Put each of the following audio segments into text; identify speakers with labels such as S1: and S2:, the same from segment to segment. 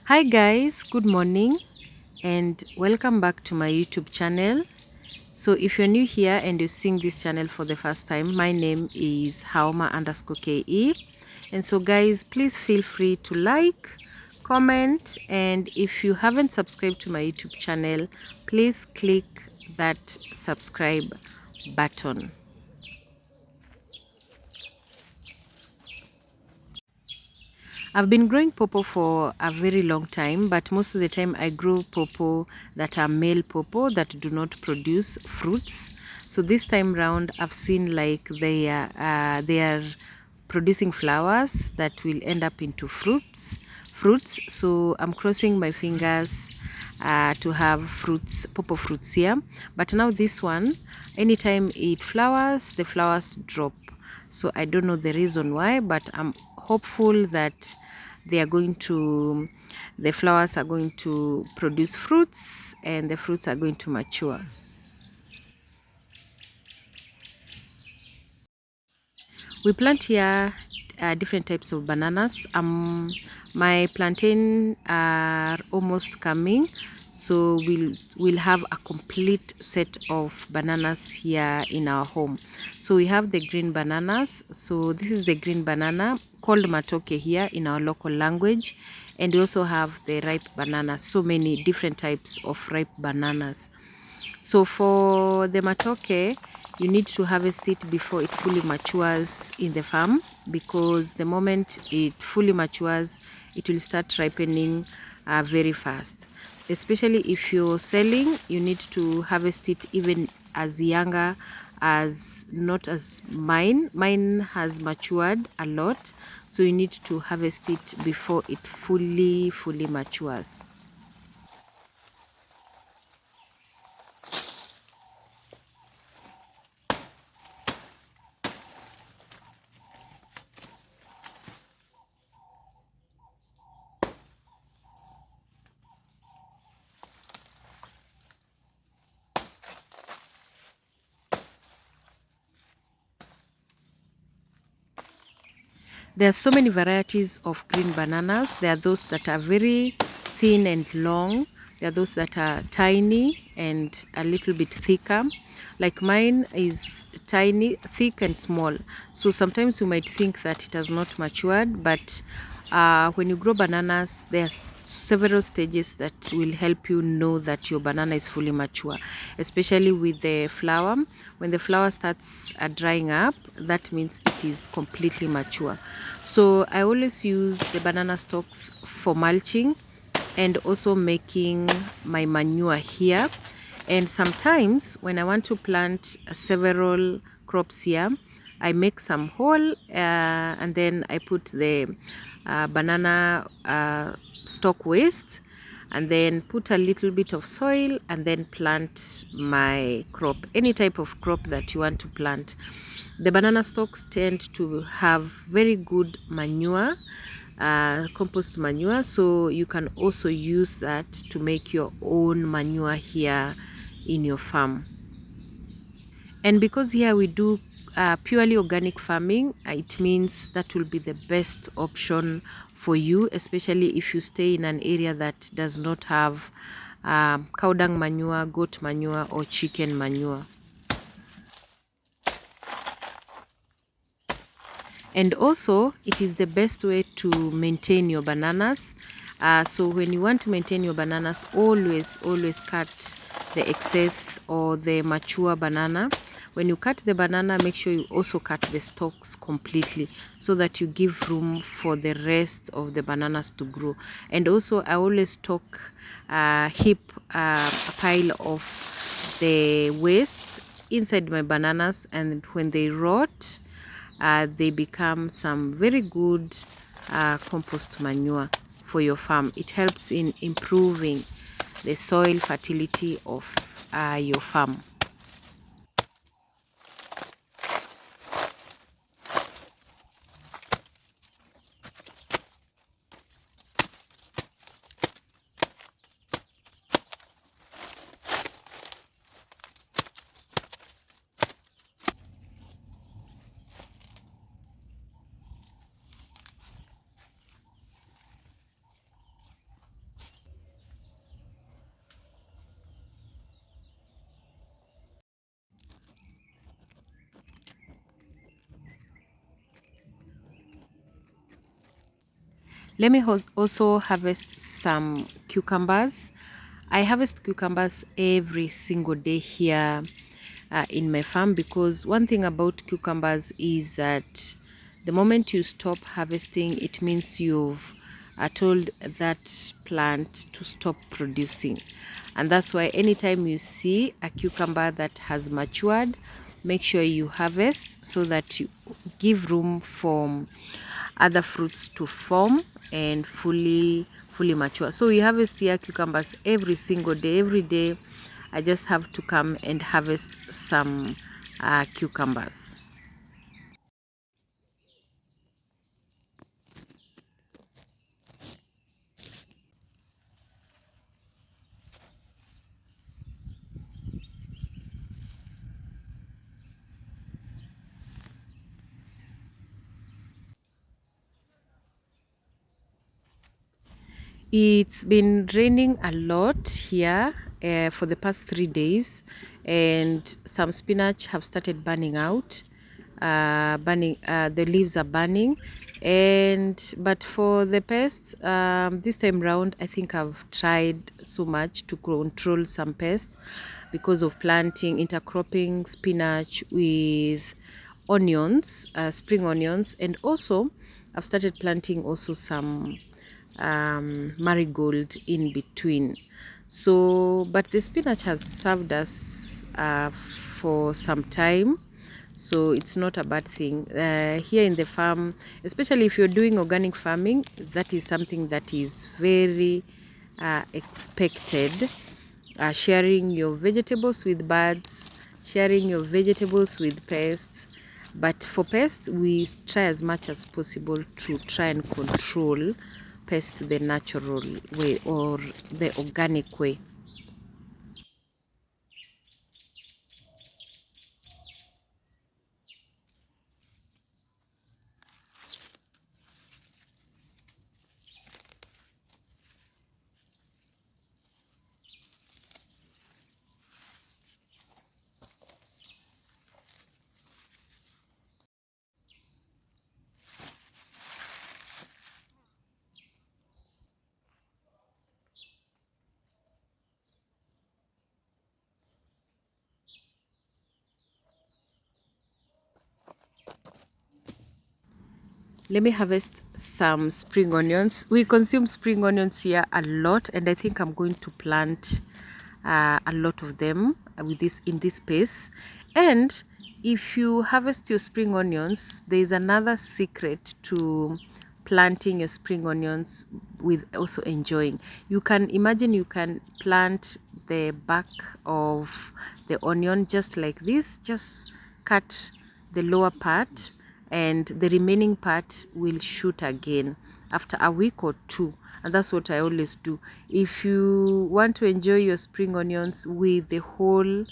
S1: Hi guys, good morning and welcome back to my YouTube channel. So if you're new here and you're seeing this channel for the first time, my name is Haoma_KE. And so guys, please feel free to like, comment, and if you haven't subscribed to my YouTube channel, please click that subscribe button. I've been growing pawpaw for a very long time, but most of the time I grow pawpaw that are male pawpaw that do not produce fruits. So this time round, I've seen like they are producing flowers that will end up into fruits. So I'm crossing my fingers to have fruits, pawpaw fruits here. But now this one, anytime it flowers, the flowers drop. So I don't know the reason why, but I'm hopeful that the flowers are going to produce fruits and the fruits are going to mature. We plant here different types of bananas. My plantain are almost coming, so we'll have a complete set of bananas here in our home. So we have the green bananas. So this is the green banana called matoke here in our local language, and we also have the ripe bananas. So many different types of ripe bananas. So for the matoke, you need to harvest it before it fully matures in the farm, because the moment it fully matures, it will start ripening very fast. Especially if you're selling, you need to harvest it even as younger as not as mine. Mine has matured a lot, so you need to harvest it before it fully matures. There are so many varieties of green bananas. There are those that are very thin and long. There are those that are tiny and a little bit thicker. Like mine is tiny, thick and small. So sometimes you might think that it has not matured, but when you grow bananas, there's several stages that will help you know that your banana is fully mature, especially with the flower. When the flower starts drying up, that means it is completely mature. So I always use the banana stalks for mulching and also making my manure here. And sometimes when I want to plant several crops here, I make some hole and then I put the banana stalk waste and then put a little bit of soil and then plant my crop, any type of crop that you want to plant. The banana stalks tend to have very good manure, compost manure, so you can also use that to make your own manure here in your farm. And because here we do purely organic farming, it means that will be the best option for you, especially if you stay in an area that does not have cow dung manure, goat manure, or chicken manure. And also, it is the best way to maintain your bananas. So when you want to maintain your bananas, always cut the excess or the mature banana. When you cut the banana, make sure you also cut the stalks completely so that you give room for the rest of the bananas to grow. And also, I always heap a pile of the wastes inside my bananas, and when they rot, they become some very good compost manure for your farm. It helps in improving the soil fertility of your farm. Let me also harvest some cucumbers. I harvest cucumbers every single day here in my farm, because one thing about cucumbers is that the moment you stop harvesting, it means you've told that plant to stop producing. And that's why anytime you see a cucumber that has matured, make sure you harvest so that you give room for other fruits to form and fully mature. So we harvest here cucumbers every single day. Every day I just have to come and harvest some cucumbers. It's been raining a lot here for the past 3 days, and some spinach have started burning out. The leaves are burning, and but for the pests, this time round, I think I've tried so much to control some pests because of planting intercropping spinach with onions, spring onions, and also I've started planting also some marigold in between. So but the spinach has served us for some time, so it's not a bad thing here in the farm, especially if you're doing organic farming. That is something that is very expected. Sharing your vegetables with birds, sharing your vegetables with pests. But for pests, we try as much as possible to try and control pests the natural way or the organic way. Let me harvest some spring onions. We consume spring onions here a lot, and I think I'm going to plant a lot of them with this in this space. And if you harvest your spring onions, there is another secret to planting your spring onions with also enjoying. You can imagine you can plant the back of the onion just like this, just cut the lower part, and the remaining part will shoot again after a week or two. And that's what I always do. If you want to enjoy your spring onions with the whole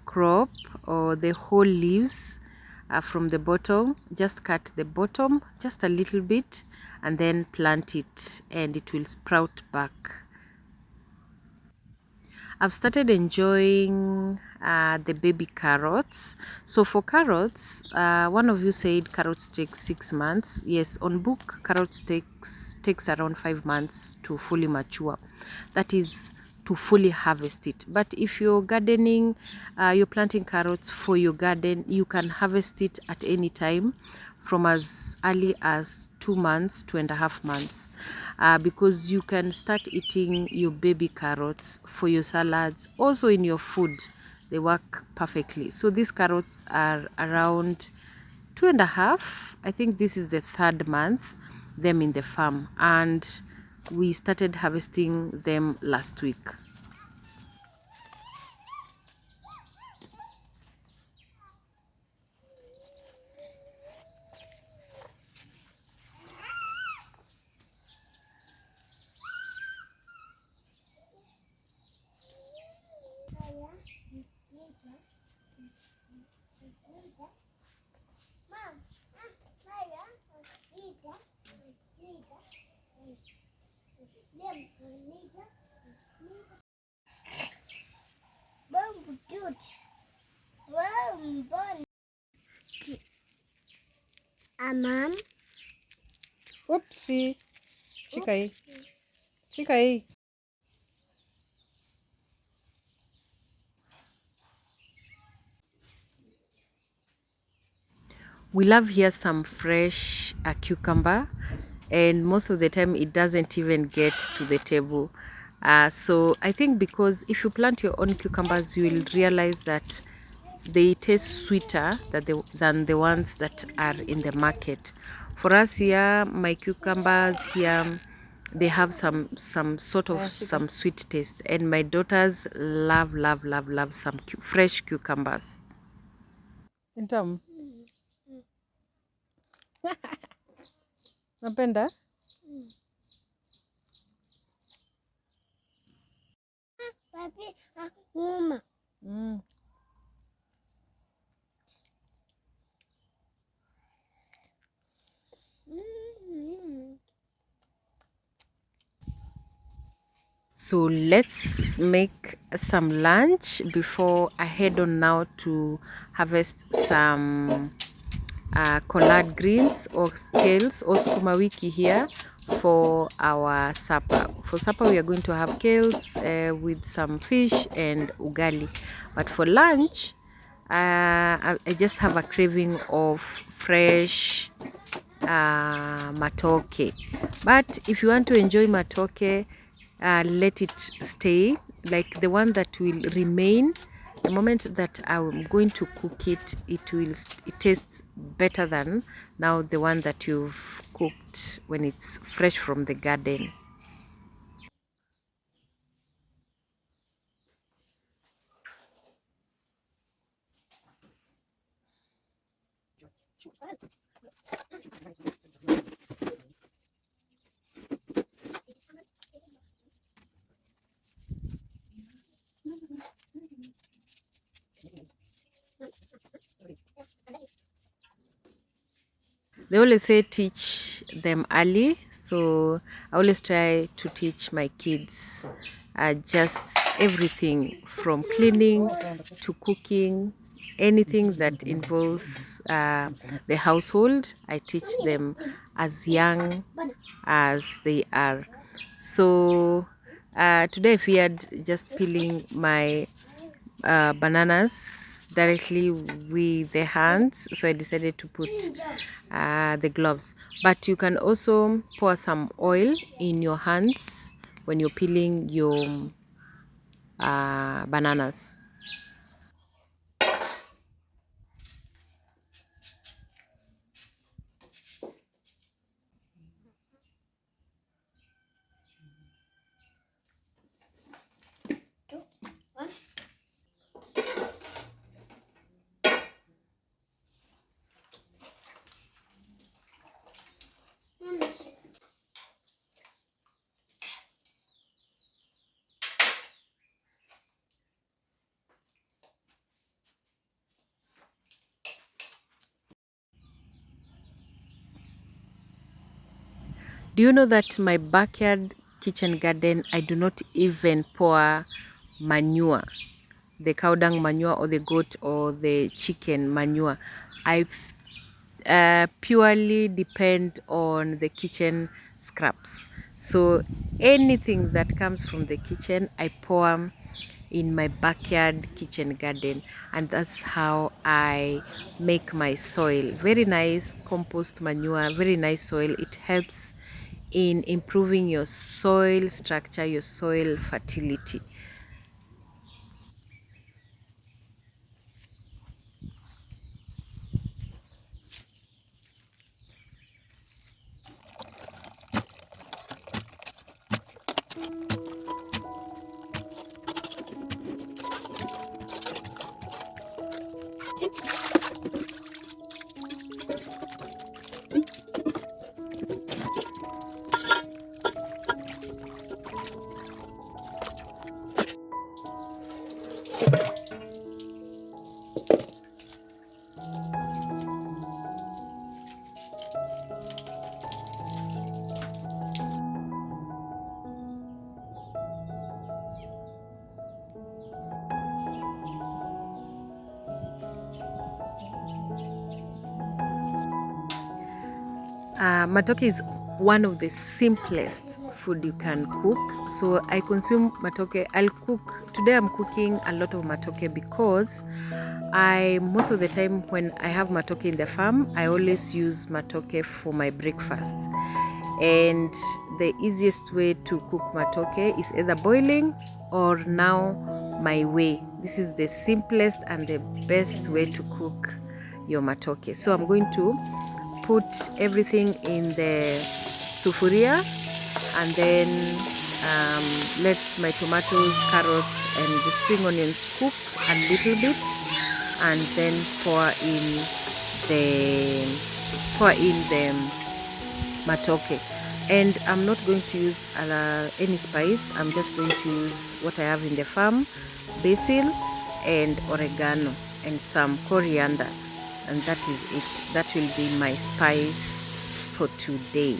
S1: crop or the whole leaves from the bottom, just cut the bottom just a little bit and then plant it, and it will sprout back. I've started enjoying the baby carrots. So for carrots, one of you said carrots take 6 months. Yes, on book, carrots takes around 5 months to fully mature. That is to fully harvest it. But if you're gardening, you're planting carrots for your garden, you can harvest it at any time from as early as 2 months, 2.5 months, because you can start eating your baby carrots for your salads, also in your food. They work perfectly. So these carrots are around 2.5. I think this is the third month them in the farm, and we started harvesting them last week.
S2: Mom, Oopsie. Shika hii. Shika hii.
S1: We love here some fresh cucumber, and most of the time it doesn't even get to the table. So I think because if you plant your own cucumbers, you will realize that they taste sweeter than the ones that are in the market. For us here, my cucumbers here, they have some sort of some sweet taste, and my daughters love some fresh cucumbers.
S2: Intamu. Napenda? Mm.
S1: So let's make some lunch before I head on now to harvest some collard greens or kales or sukuma wiki here for our supper. For supper we are going to have kales with some fish and ugali. But for lunch, I just have a craving of fresh matoke. But if you want to enjoy matoke, let it stay, like the one that will remain. The moment that I'm going to cook it, it tastes better than now the one that you've cooked when it's fresh from the garden. They always say teach them early, so I always try to teach my kids just everything from cleaning to cooking, anything that involves the household. I teach them as young as they are. So today I feared just peeling my bananas directly with the hands, so I decided to put the gloves. But you can also pour some oil in your hands when you're peeling your bananas. Do you know that my backyard kitchen garden, I do not even pour manure, the cow dung manure or the goat or the chicken manure. I purely depend on the kitchen scraps. So anything that comes from the kitchen, I pour in my backyard kitchen garden, and that's how I make my soil. Very nice compost manure, very nice soil. It helps in improving your soil structure, your soil fertility. Matoke is one of the simplest food you can cook. So I consume matoke. Today I'm cooking a lot of matoke because I most of the time when I have matoke in the farm, I always use matoke for my breakfast. And the easiest way to cook matoke is either boiling or now my way. This is the simplest and the best way to cook your matoke. So I'm going to put everything in the sufuria and then let my tomatoes, carrots and the spring onions cook a little bit, and then the pour in the matoke. And I'm not going to use any spice. I'm just going to use what I have in the farm: basil and oregano and some coriander, and that is it. That will be my spice for today.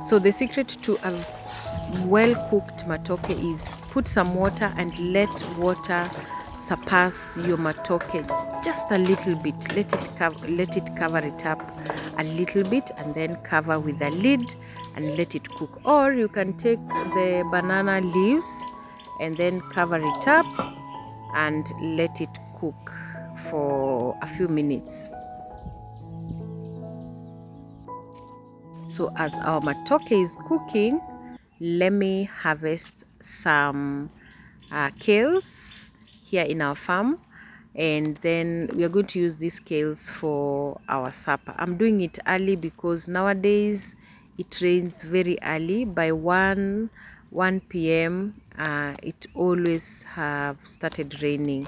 S1: So the secret to a well cooked matoke is put some water and let water surpass your matoke just a little bit. Let it cover it up a little bit, and then cover with a lid and let it cook. Or you can take the banana leaves and then cover it up and let it cook for a few minutes. So as our matoke is cooking, let me harvest some kales here in our farm, and then we are going to use these kales for our supper. I'm doing it early because nowadays it rains very early. By 1 p.m. It always have started raining.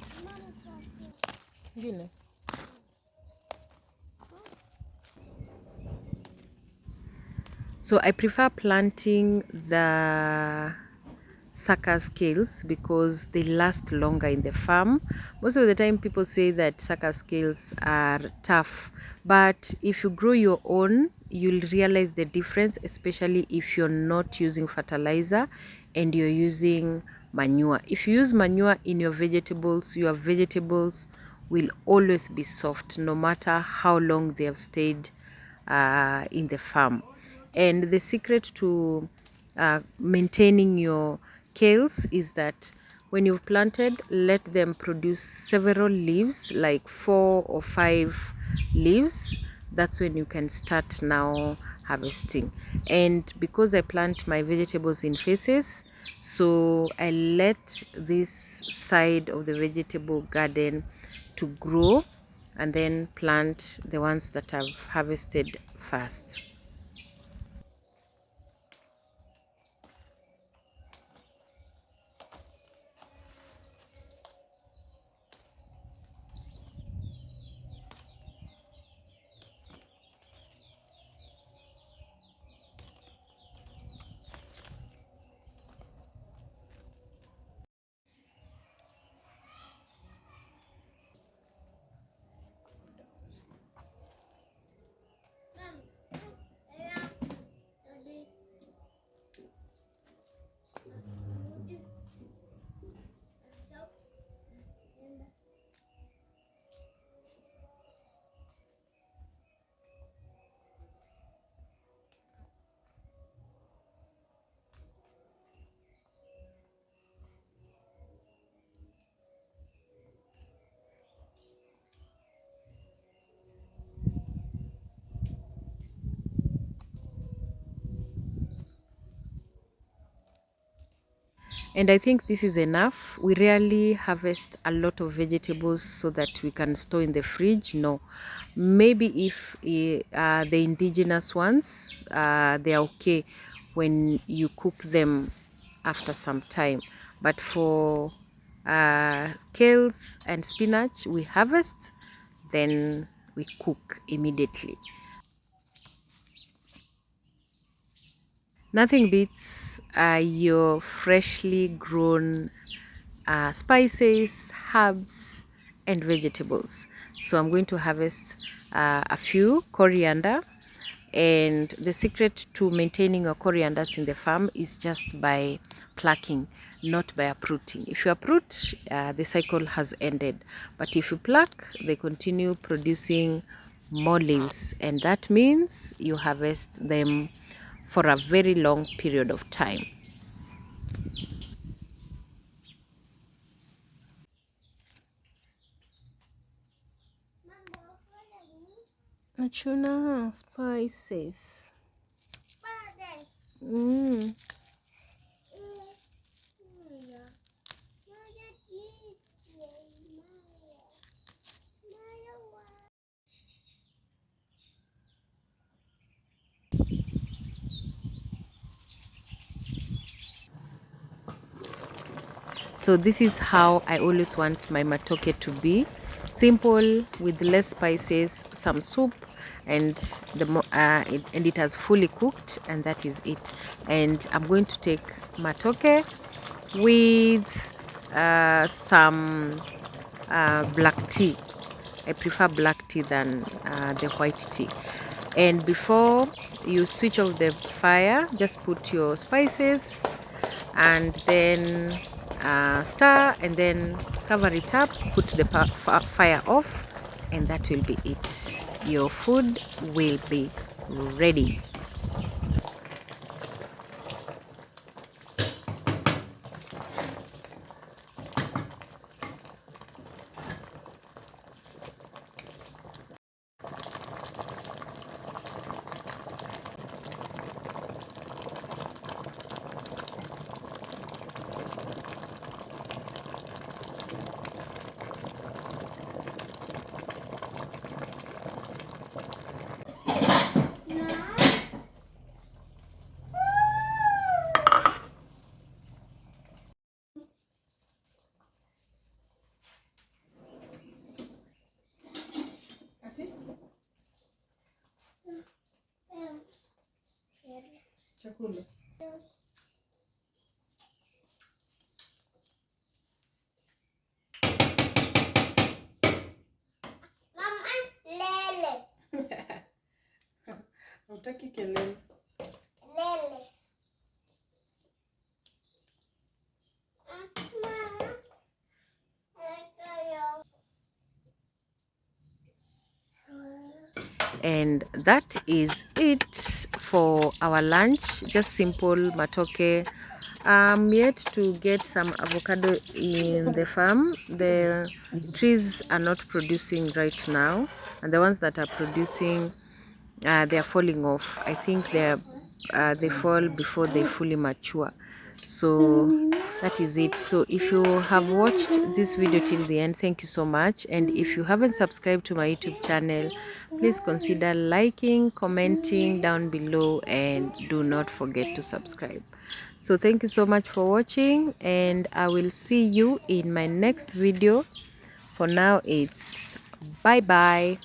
S1: So I prefer planting the sucker scales because they last longer in the farm. Most of the time people say that sucker scales are tough, but if you grow your own, you'll realize the difference, especially if you're not using fertilizer and you're using manure. If you use manure in your vegetables will always be soft no matter how long they have stayed in the farm. And the secret to maintaining your kales is that when you've planted, let them produce several leaves, like 4 or 5 leaves. That's when you can start now harvesting. And because I plant my vegetables in phases, so I let this side of the vegetable garden to grow and then plant the ones that I've harvested first. And I think this is enough. We rarely harvest a lot of vegetables so that we can store in the fridge. No. Maybe if the indigenous ones, they are okay when you cook them after some time. But for kales and spinach, we harvest, then we cook immediately. Nothing beats your freshly grown spices, herbs, and vegetables. So I'm going to harvest a few coriander. And the secret to maintaining your corianders in the farm is just by plucking, not by uprooting. If you uproot, the cycle has ended. But if you pluck, they continue producing more leaves, and that means you harvest them for a very long period of time. Achuna spices. Mm. So this is how I always want my matoke to be. Simple, with less spices, some soup, and and it has fully cooked, and that is it. And I'm going to take matoke with some black tea. I prefer black tea than the white tea. And before you switch off the fire, just put your spices and then stir, and then cover it up, put the fire off, and that will be it. Your food will be ready.
S2: Chakula. Hautaki kelele.
S1: And that is it for our lunch. Just simple matoke. I'm yet to get some avocado in the farm. The trees are not producing right now, and the ones that are producing, they are falling off. I think they fall before they fully mature. So that is it. So if you have watched this video till the end, thank you so much. And if you haven't subscribed to my YouTube channel, please consider liking, commenting down below, and do not forget to subscribe. So thank you so much for watching, and I will see you in my next video. For now, it's bye bye.